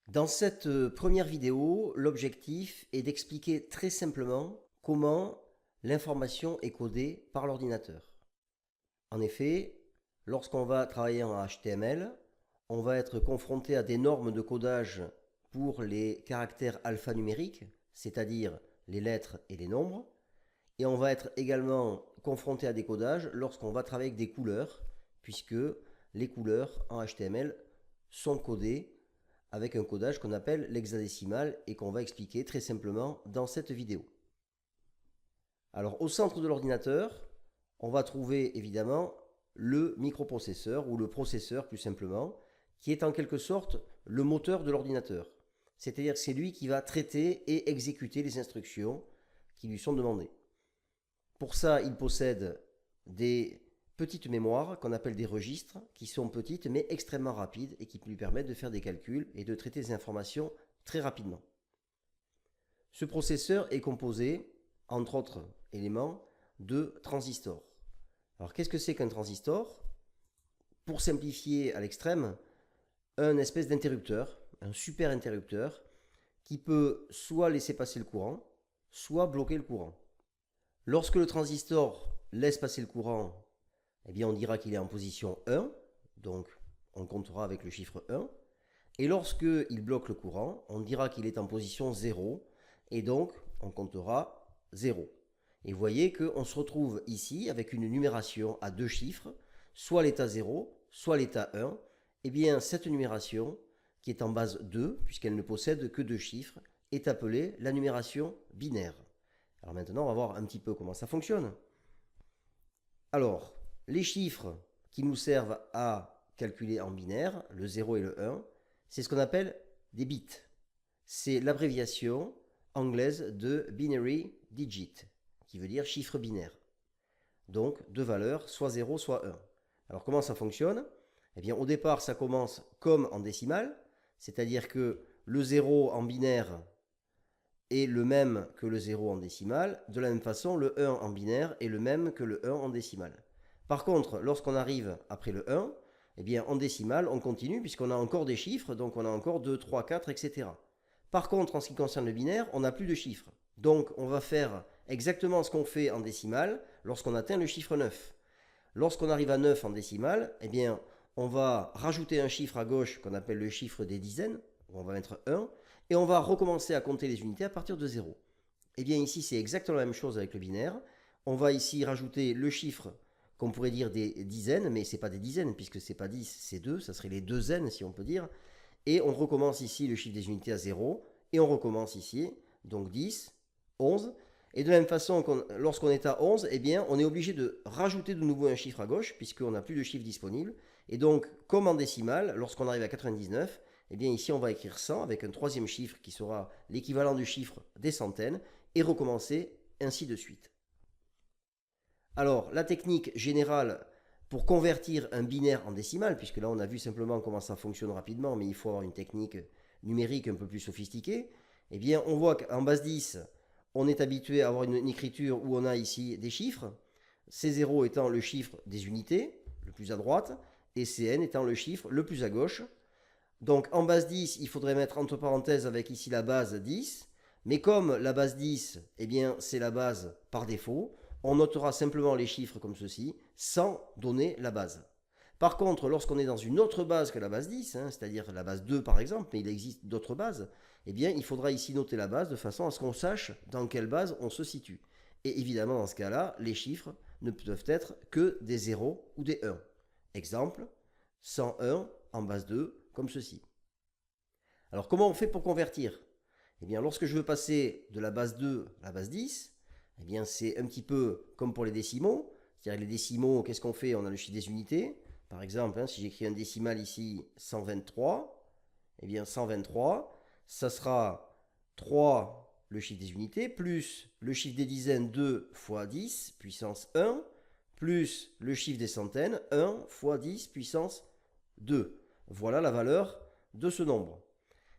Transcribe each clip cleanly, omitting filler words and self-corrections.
Dans cette première vidéo, l'objectif est d'expliquer très simplement comment l'information est codée par l'ordinateur. En effet, lorsqu'on va travailler en HTML, on va être confronté à des normes de codage pour les caractères alphanumériques, c'est-à-dire les lettres et les nombres, et on va être également confronté à des codages lorsqu'on va travailler avec des couleurs, puisque les couleurs en HTML sont codées avec un codage qu'on appelle l'hexadécimal et qu'on va expliquer très simplement dans cette vidéo. Alors au centre de l'ordinateur, on va trouver évidemment le microprocesseur ou le processeur plus simplement, qui est en quelque sorte le moteur de l'ordinateur. C'est-à-dire que c'est lui qui va traiter et exécuter les instructions qui lui sont demandées. Pour ça, il possède des petites mémoires qu'on appelle des registres, qui sont petites mais extrêmement rapides et qui lui permettent de faire des calculs et de traiter des informations très rapidement. Ce processeur est composé, entre autres éléments, de transistors. Alors qu'est-ce que c'est qu'un transistor? Pour simplifier à l'extrême, un espèce d'interrupteur, un super interrupteur, qui peut soit laisser passer le courant, soit bloquer le courant. Lorsque le transistor laisse passer le courant, eh bien on dira qu'il est en position 1, donc on comptera avec le chiffre 1. Et lorsqu'il bloque le courant, on dira qu'il est en position 0, et donc on comptera 0. Et vous voyez qu'on se retrouve ici avec une numération à deux chiffres, soit l'état 0, soit l'état 1. Et bien cette numération, qui est en base 2, puisqu'elle ne possède que deux chiffres, est appelée la numération binaire. Alors maintenant, on va voir un petit peu comment ça fonctionne. Alors, les chiffres qui nous servent à calculer en binaire, le 0 et le 1, c'est ce qu'on appelle des bits. C'est l'abréviation anglaise de binary digit, qui veut dire chiffre binaire. Donc, deux valeurs, soit 0, soit 1. Alors, comment ça fonctionne? Eh bien, au départ, ça commence comme en décimale, c'est-à-dire que le 0 en binaire est le même que le 0 en décimale. De la même façon, le 1 en binaire est le même que le 1 en décimale. Par contre, lorsqu'on arrive après le 1, eh bien, en décimale, on continue puisqu'on a encore des chiffres, donc on a encore 2, 3, 4, etc. Par contre, en ce qui concerne le binaire, on n'a plus de chiffres. Donc, on va faire exactement ce qu'on fait en décimale lorsqu'on atteint le chiffre 9. Lorsqu'on arrive à 9 en décimale, eh bien, on va rajouter un chiffre à gauche qu'on appelle le chiffre des dizaines, où on va mettre 1, et on va recommencer à compter les unités à partir de 0. Eh bien ici, c'est exactement la même chose avec le binaire. On va ici rajouter le chiffre qu'on pourrait dire des dizaines, mais ce n'est pas des dizaines, puisque ce n'est pas 10, c'est 2, ça serait les deux n si on peut dire. Et on recommence ici le chiffre des unités à 0, et on recommence ici, donc 10, 11. Et de la même façon, lorsqu'on est à 11, eh bien, on est obligé de rajouter de nouveau un chiffre à gauche, puisqu'on n'a plus de chiffre disponible. Et donc, comme en décimale, lorsqu'on arrive à 99, eh bien ici on va écrire 100 avec un troisième chiffre qui sera l'équivalent du chiffre des centaines, et recommencer ainsi de suite. Alors, la technique générale pour convertir un binaire en décimal, puisque là on a vu simplement comment ça fonctionne rapidement, mais il faut avoir une technique numérique un peu plus sophistiquée, eh bien on voit qu'en base 10, on est habitué à avoir une écriture où on a ici des chiffres, C0 étant le chiffre des unités, le plus à droite, et Cn étant le chiffre le plus à gauche. Donc en base 10, il faudrait mettre entre parenthèses avec ici la base 10, mais comme la base 10, eh bien c'est la base par défaut, on notera simplement les chiffres comme ceci, sans donner la base. Par contre, lorsqu'on est dans une autre base que la base 10, c'est-à-dire la base 2 par exemple, mais il existe d'autres bases, eh bien il faudra ici noter la base de façon à ce qu'on sache dans quelle base on se situe. Et évidemment, dans ce cas-là, les chiffres ne peuvent être que des 0 ou des 1. Exemple, 101 en base 2, comme ceci. Alors comment on fait pour convertir? Eh bien, lorsque je veux passer de la base 2 à la base 10, eh bien, c'est un petit peu comme pour les décimaux. C'est-à-dire les décimaux, qu'est-ce qu'on fait? On a le chiffre des unités. Par exemple, si j'écris un décimal ici, 123, eh bien 123, ça sera 3, le chiffre des unités, plus le chiffre des dizaines, 2 fois 10, puissance 1, plus le chiffre des centaines, 1 fois 10, puissance 2. Voilà la valeur de ce nombre.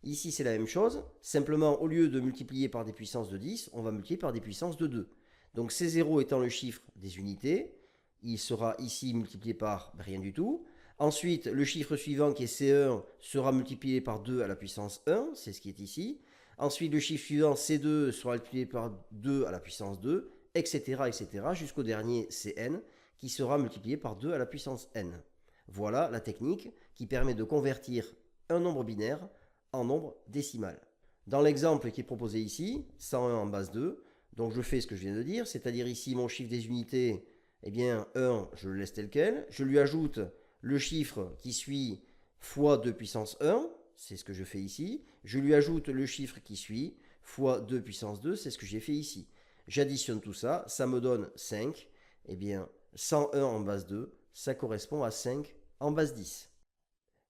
Ici, c'est la même chose. Simplement, au lieu de multiplier par des puissances de 10, on va multiplier par des puissances de 2. Donc, C0 étant le chiffre des unités, il sera ici multiplié par rien du tout. Ensuite, le chiffre suivant qui est C1 sera multiplié par 2 à la puissance 1, c'est ce qui est ici. Ensuite, le chiffre suivant C2 sera multiplié par 2 à la puissance 2, etc., etc., jusqu'au dernier Cn qui sera multiplié par 2 à la puissance n. Voilà la technique qui permet de convertir un nombre binaire en nombre décimal. Dans l'exemple qui est proposé ici, 101 en base 2, donc je fais ce que je viens de dire, c'est-à-dire ici mon chiffre des unités, eh bien 1, je le laisse tel quel, je lui ajoute le chiffre qui suit fois 2 puissance 1, c'est ce que je fais ici, je lui ajoute le chiffre qui suit fois 2 puissance 2, c'est ce que j'ai fait ici. J'additionne tout ça, ça me donne 5, eh bien 101 en base 2, ça correspond à 5 en base 10.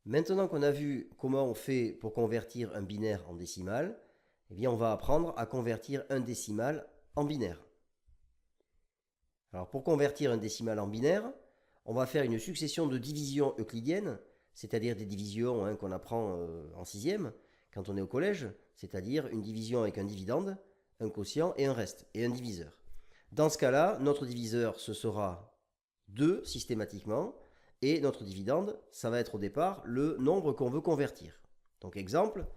Maintenant qu'on a vu comment on fait pour convertir un binaire en décimal, eh bien on va apprendre à convertir un décimal en binaire. Alors pour convertir un décimal en binaire, on va faire une succession de divisions euclidiennes, c'est-à-dire des divisions qu'on apprend en 6e, quand on est au collège, c'est-à-dire une division avec un dividende, un quotient et un reste, et un diviseur. Dans ce cas-là, notre diviseur, ce sera 2 systématiquement, et notre dividende, ça va être au départ le nombre qu'on veut convertir. Donc exemple,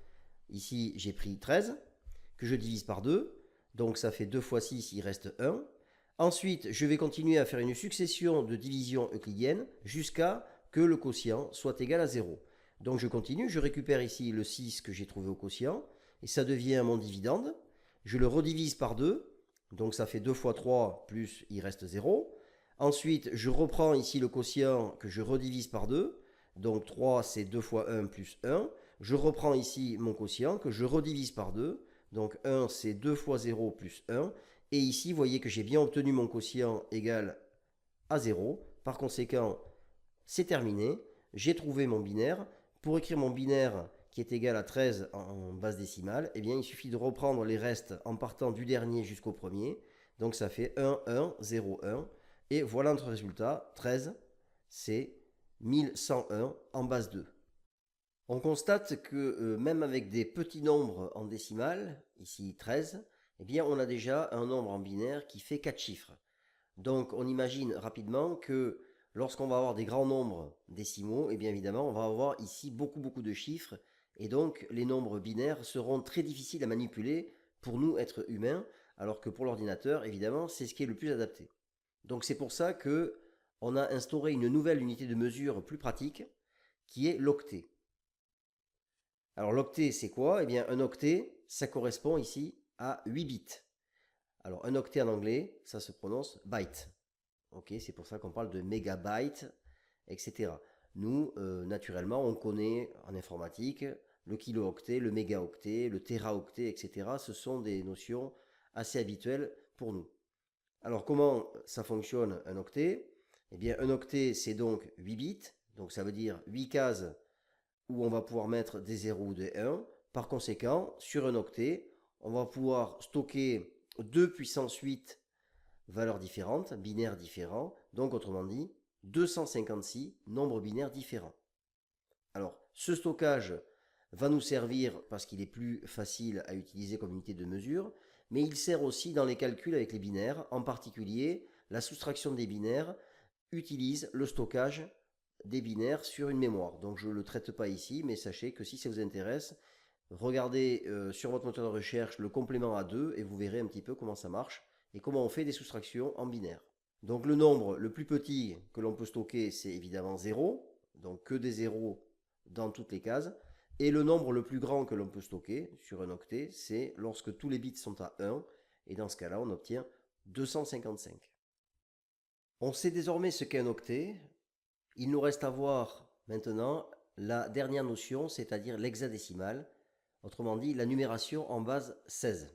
ici j'ai pris 13, que je divise par 2, donc ça fait 2 fois 6, il reste 1. Ensuite, je vais continuer à faire une succession de divisions euclidiennes jusqu'à que le quotient soit égal à 0. Donc je continue, je récupère ici le 6 que j'ai trouvé au quotient, et ça devient mon dividende. Je le redivise par 2, donc ça fait 2 fois 3 plus il reste 0. Ensuite, je reprends ici le quotient que je redivise par 2, donc 3 c'est 2 fois 1 plus 1. Je reprends ici mon quotient que je redivise par 2, donc 1 c'est 2 fois 0 plus 1. Et ici, vous voyez que j'ai bien obtenu mon quotient égal à 0. Par conséquent, c'est terminé. J'ai trouvé mon binaire. Pour écrire mon binaire qui est égal à 13 en base décimale, eh bien, il suffit de reprendre les restes en partant du dernier jusqu'au premier. Donc ça fait 1, 1, 0, 1. Et voilà notre résultat. 13, c'est 1101 en base 2. On constate que même avec des petits nombres en décimale, ici 13, eh bien on a déjà un nombre en binaire qui fait 4 chiffres. Donc on imagine rapidement que lorsqu'on va avoir des grands nombres décimaux, eh bien évidemment on va avoir ici beaucoup de chiffres, et donc les nombres binaires seront très difficiles à manipuler pour nous êtres humains, alors que pour l'ordinateur évidemment c'est ce qui est le plus adapté. Donc c'est pour ça que on a instauré une nouvelle unité de mesure plus pratique qui est l'octet. Alors l'octet, c'est quoi? Eh bien, un octet, ça correspond ici à 8 bits. Alors un octet en anglais, ça se prononce byte. Ok, c'est pour ça qu'on parle de mégabyte, etc. Nous, naturellement, on connaît en informatique le kilo-octet, le mégaoctet, le téraoctet, etc. Ce sont des notions assez habituelles pour nous. Alors comment ça fonctionne un octet? Eh bien, un octet, c'est donc 8 bits, donc ça veut dire 8 cases où on va pouvoir mettre des 0 ou des 1. Par conséquent, sur un octet, on va pouvoir stocker 2 puissance 8 valeurs différentes, binaires différents, donc autrement dit, 256 nombres binaires différents. Alors, ce stockage va nous servir parce qu'il est plus facile à utiliser comme unité de mesure, mais il sert aussi dans les calculs avec les binaires, en particulier la soustraction des binaires utilise le stockage des binaires sur une mémoire. Donc je ne le traite pas ici, mais sachez que si ça vous intéresse, regardez sur votre moteur de recherche le complément à 2 et vous verrez un petit peu comment ça marche et comment on fait des soustractions en binaire. Donc le nombre le plus petit que l'on peut stocker, c'est évidemment 0, donc que des zéros dans toutes les cases. Et le nombre le plus grand que l'on peut stocker sur un octet, c'est lorsque tous les bits sont à 1, et dans ce cas-là, on obtient 255. On sait désormais ce qu'est un octet. Il nous reste à voir maintenant la dernière notion, c'est-à-dire l'hexadécimal, autrement dit la numération en base 16.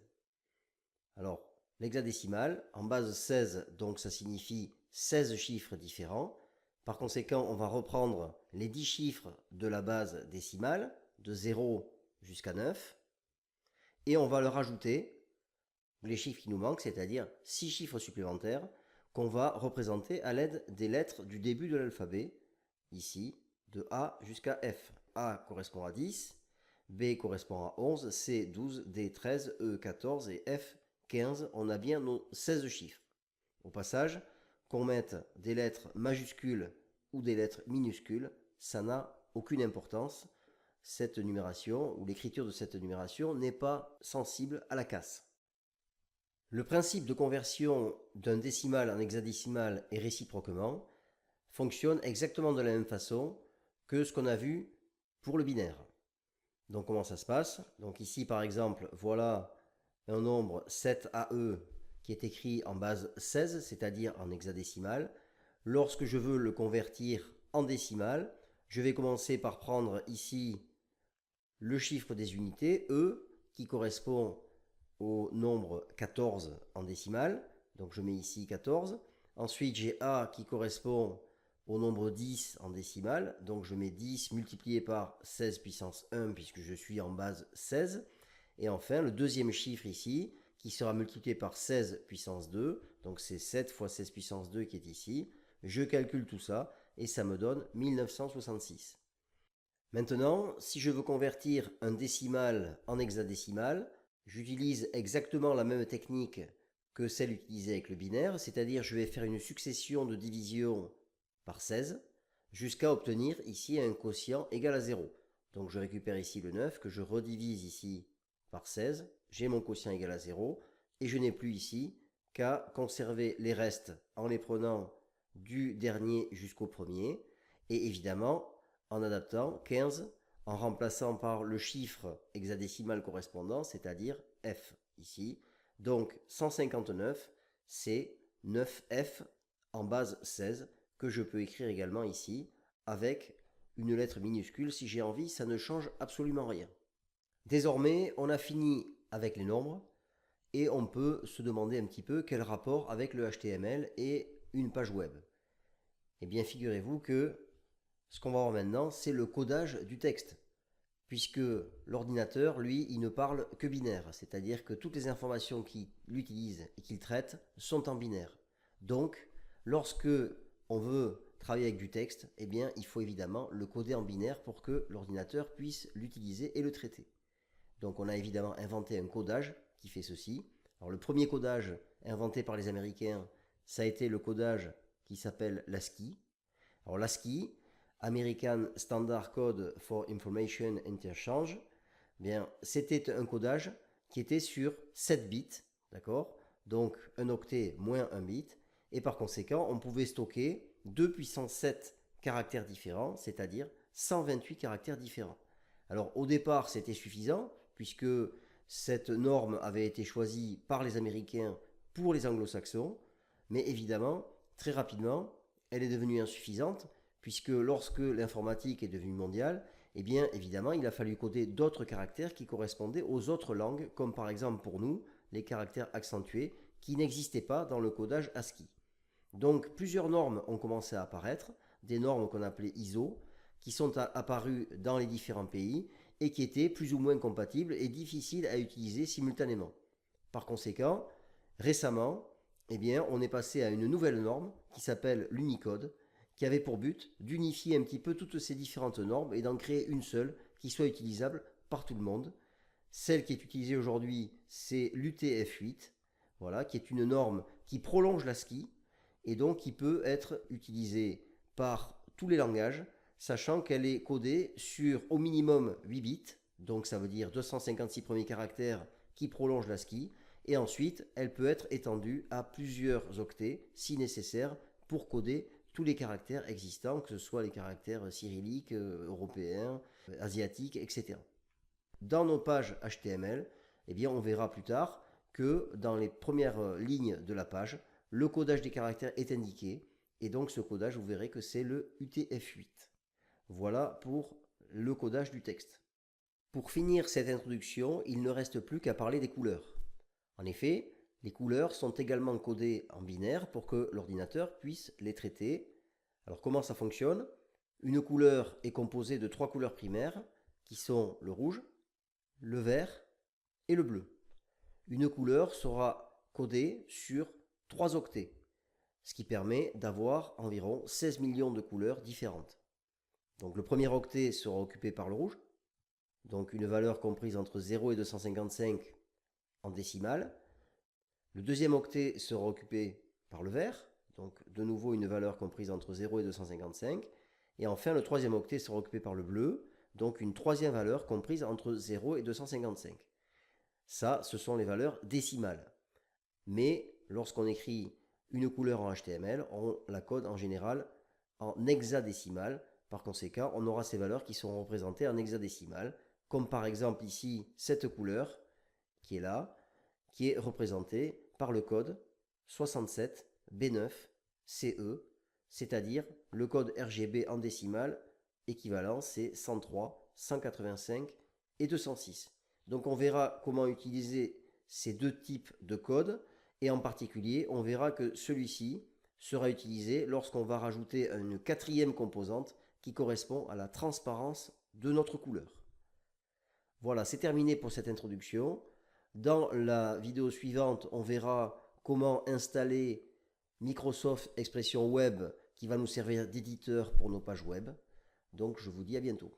Alors, l'hexadécimal, en base 16, donc ça signifie 16 chiffres différents. Par conséquent, on va reprendre les 10 chiffres de la base décimale, de 0 jusqu'à 9, et on va leur ajouter les chiffres qui nous manquent, c'est-à-dire 6 chiffres supplémentaires qu'on va représenter à l'aide des lettres du début de l'alphabet, ici, de A jusqu'à F. A correspond à 10, B correspond à 11, C 12, D 13, E 14 et F 15. On a bien nos 16 chiffres. Au passage, qu'on mette des lettres majuscules ou des lettres minuscules, ça n'a aucune importance. Cette numération ou l'écriture de cette numération n'est pas sensible à la casse. Le principe de conversion d'un décimal en hexadécimal et réciproquement fonctionne exactement de la même façon que ce qu'on a vu pour le binaire. Donc comment ça se passe? Donc ici par exemple, voilà un nombre 7AE qui est écrit en base 16, c'est-à-dire en hexadécimal. Lorsque je veux le convertir en décimal, je vais commencer par prendre ici le chiffre des unités, E, qui correspond au nombre 14 en décimale. Donc je mets ici 14. Ensuite, j'ai A qui correspond au nombre 10 en décimale. Donc je mets 10 multiplié par 16 puissance 1 puisque je suis en base 16. Et enfin, le deuxième chiffre ici qui sera multiplié par 16 puissance 2. Donc c'est 7 fois 16 puissance 2 qui est ici. Je calcule tout ça et ça me donne 1966. Maintenant, si je veux convertir un décimal en hexadécimal, j'utilise exactement la même technique que celle utilisée avec le binaire, c'est-à-dire je vais faire une succession de divisions par 16 jusqu'à obtenir ici un quotient égal à 0. Donc je récupère ici le 9 que je redivise ici par 16, j'ai mon quotient égal à 0 et je n'ai plus ici qu'à conserver les restes en les prenant du dernier jusqu'au premier et évidemment en adaptant 15 en remplaçant par le chiffre hexadécimal correspondant, c'est-à-dire F ici. Donc 159, c'est 9F en base 16 que je peux écrire également ici avec une lettre minuscule si j'ai envie, ça ne change absolument rien. Désormais, on a fini avec les nombres et on peut se demander un petit peu quel rapport avec le HTML et une page web. Eh bien, figurez-vous que ce qu'on va voir maintenant, c'est le codage du texte, puisque l'ordinateur, lui, il ne parle que binaire, c'est-à-dire que toutes les informations qu'il utilise et qu'il traite sont en binaire. Donc, lorsque on veut travailler avec du texte, eh bien, il faut évidemment le coder en binaire pour que l'ordinateur puisse l'utiliser et le traiter. Donc, on a évidemment inventé un codage qui fait ceci. Alors, le premier codage inventé par les Américains, ça a été le codage qui s'appelle l'ASCII. Alors, l'ASCII, American Standard Code for Information Interchange, bien, c'était un codage qui était sur 7 bits, d'accord? Donc un octet moins 1 bit, et par conséquent, on pouvait stocker 2 puissance 7 caractères différents, c'est-à-dire 128 caractères différents. Alors au départ, c'était suffisant, puisque cette norme avait été choisie par les Américains pour les Anglo-Saxons, mais évidemment, très rapidement, elle est devenue insuffisante, puisque lorsque l'informatique est devenue mondiale, eh bien évidemment il a fallu coder d'autres caractères qui correspondaient aux autres langues, comme par exemple pour nous les caractères accentués qui n'existaient pas dans le codage ASCII. Donc plusieurs normes ont commencé à apparaître, des normes qu'on appelait ISO, qui sont apparues dans les différents pays et qui étaient plus ou moins compatibles et difficiles à utiliser simultanément. Par conséquent, récemment, eh bien, on est passé à une nouvelle norme qui s'appelle l'Unicode, qui avait pour but d'unifier un petit peu toutes ces différentes normes et d'en créer une seule qui soit utilisable par tout le monde. Celle qui est utilisée aujourd'hui, c'est l'UTF-8, voilà, qui est une norme qui prolonge l'ASCII et donc qui peut être utilisée par tous les langages, sachant qu'elle est codée sur au minimum 8 bits, donc ça veut dire 256 premiers caractères qui prolongent l'ASCII, et ensuite elle peut être étendue à plusieurs octets si nécessaire pour coder tous les caractères existants, que ce soit les caractères cyrilliques, européens, asiatiques, etc. Dans nos pages HTML, eh bien, on verra plus tard que dans les premières lignes de la page, le codage des caractères est indiqué, et donc ce codage, vous verrez que c'est le UTF-8. Voilà pour le codage du texte. Pour finir cette introduction, il ne reste plus qu'à parler des couleurs. En effet, les couleurs sont également codées en binaire pour que l'ordinateur puisse les traiter. Alors comment ça fonctionne? Une couleur est composée de 3 couleurs primaires qui sont le rouge, le vert et le bleu. Une couleur sera codée sur 3 octets, ce qui permet d'avoir environ 16 millions de couleurs différentes. Donc le premier octet sera occupé par le rouge, donc une valeur comprise entre 0 et 255 en décimale. Le deuxième octet sera occupé par le vert, donc de nouveau une valeur comprise entre 0 et 255. Et enfin, le troisième octet sera occupé par le bleu, donc une troisième valeur comprise entre 0 et 255. Ça, ce sont les valeurs décimales. Mais lorsqu'on écrit une couleur en HTML, on la code en général en hexadécimal. Par conséquent, on aura ces valeurs qui seront représentées en hexadécimal, comme par exemple ici cette couleur qui est là, qui est représentée par le code 67B9CE, c'est-à-dire le code RGB en décimal équivalent, c'est 103, 185 et 206. Donc on verra comment utiliser ces deux types de codes, et en particulier, on verra que celui-ci sera utilisé lorsqu'on va rajouter une quatrième composante qui correspond à la transparence de notre couleur. Voilà, c'est terminé pour cette introduction. Dans la vidéo suivante, on verra comment installer Microsoft Expression Web qui va nous servir d'éditeur pour nos pages web. Donc je vous dis à bientôt.